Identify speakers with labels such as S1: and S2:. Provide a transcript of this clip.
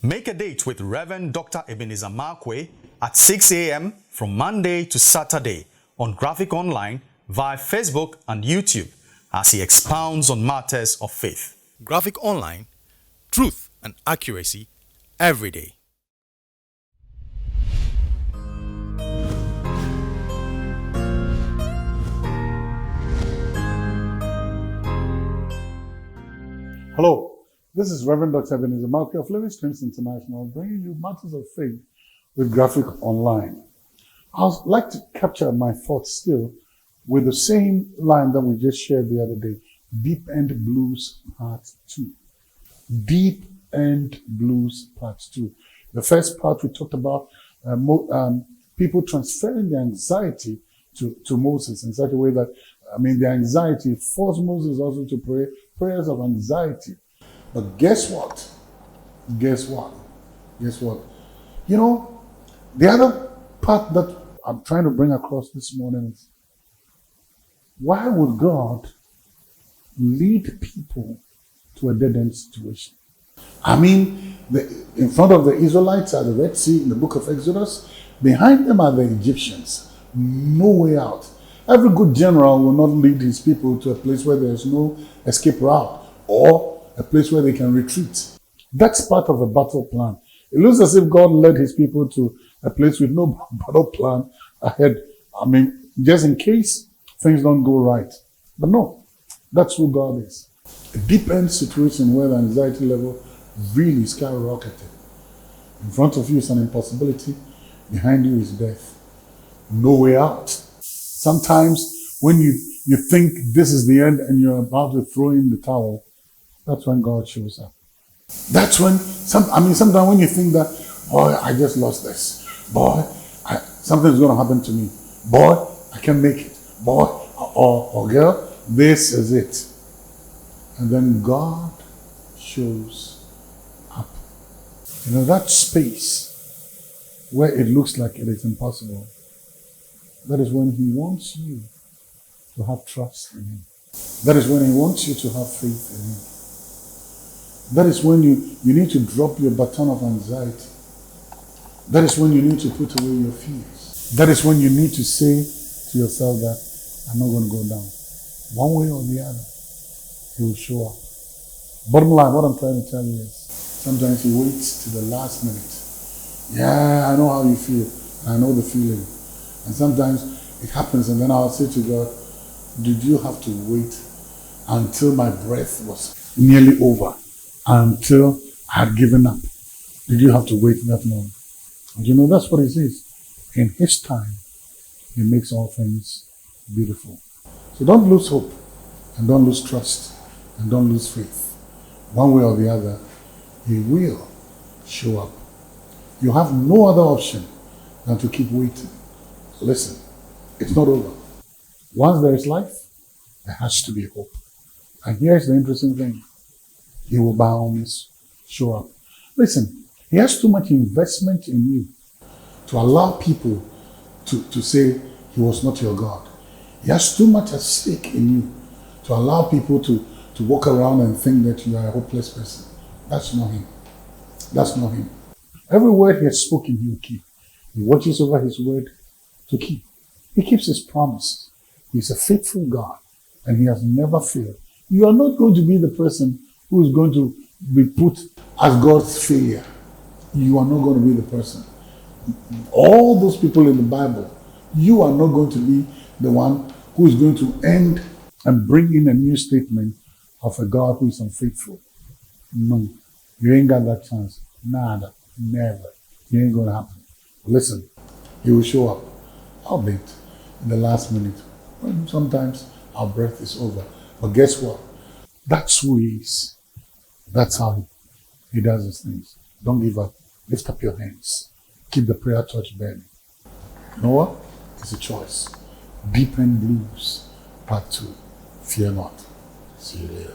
S1: Make a date with Reverend Dr. Ebenezer Markwei at 6 a.m. from Monday to Saturday on Graphic Online via Facebook and YouTube as he expounds on matters of faith. Graphic Online, truth and accuracy every day.
S2: Hello, this is Reverend Dr. Ebenezer Markwei of Living Streams International, bringing you matters of faith with Graphic Online. I'd like to capture my thoughts still with the same line that we just shared the other day, Deep End Blues Part 2. Deep End Blues Part 2. The first part we talked about people transferring their anxiety to Moses in such a way that, the anxiety forced Moses also to pray prayers of anxiety. But guess what? The other part that I'm trying to bring across this morning is, why would God lead people to a dead-end situation? In front of the Israelites are the Red Sea in the book of Exodus. Behind them are the Egyptians. No way out. Every good general will not lead his people to a place where there is no escape route or a place where they can retreat. That's part of the battle plan. It looks as if God led his people to a place with no battle plan ahead. Just in case things don't go right. But no, that's who God is. A deep end situation where the anxiety level really skyrocketed. In front of you is an impossibility. Behind you is death. No way out. Sometimes when you think this is the end and you're about to throw in the towel, that's when God shows up. That's when, sometimes when you think that, boy, I just lost this. Boy, something's going to happen to me. Boy, I can't make it. Boy, or girl, this is it. And then God shows up. That space where it looks like it is impossible, that is when he wants you to have trust in him. That is when he wants you to have faith in him. That is when you need to drop your baton of anxiety. That is when you need to put away your fears. That is when you need to say to yourself that I'm not going to go down. One way or the other, he will show up. Bottom line, what I'm trying to tell you is, sometimes he waits to the last minute. Yeah, I know how you feel. I know the feeling. And sometimes it happens, and then I'll say to God, did you have to wait until my breath was nearly over, until I had given up? Did you have to wait that long? And that's what he says. In his time, he makes all things beautiful. So don't lose hope, and don't lose trust, and don't lose faith. One way or the other, he will show up. You have no other option than to keep waiting. Listen, it's not over. Once there is life, there has to be hope. And here's the interesting thing. He will by all means show up. Listen, he has too much investment in you to allow people to say he was not your God. He has too much at stake in you to allow people to walk around and think that you are a hopeless person. That's not him. That's not him. Every word he has spoken, he will keep. He watches over his word to keep. He keeps his promises. He's a faithful God, and he has never failed. You are not going to be the person who is going to be put as God's failure. You are not going to be the person. All those people in the Bible, you are not going to be the one who is going to end and bring in a new statement of a God who is unfaithful. No, you ain't got that chance. Nada, never. It ain't going to happen. Listen, he will show up. Albeit in the last minute. Sometimes our breath is over. But guess what? That's who he is. That's how he does his things. Don't give up. Lift up your hands. Keep the prayer torch burning. You know what? It's a choice. Deep End Blues, Part 2. Fear not. See you later.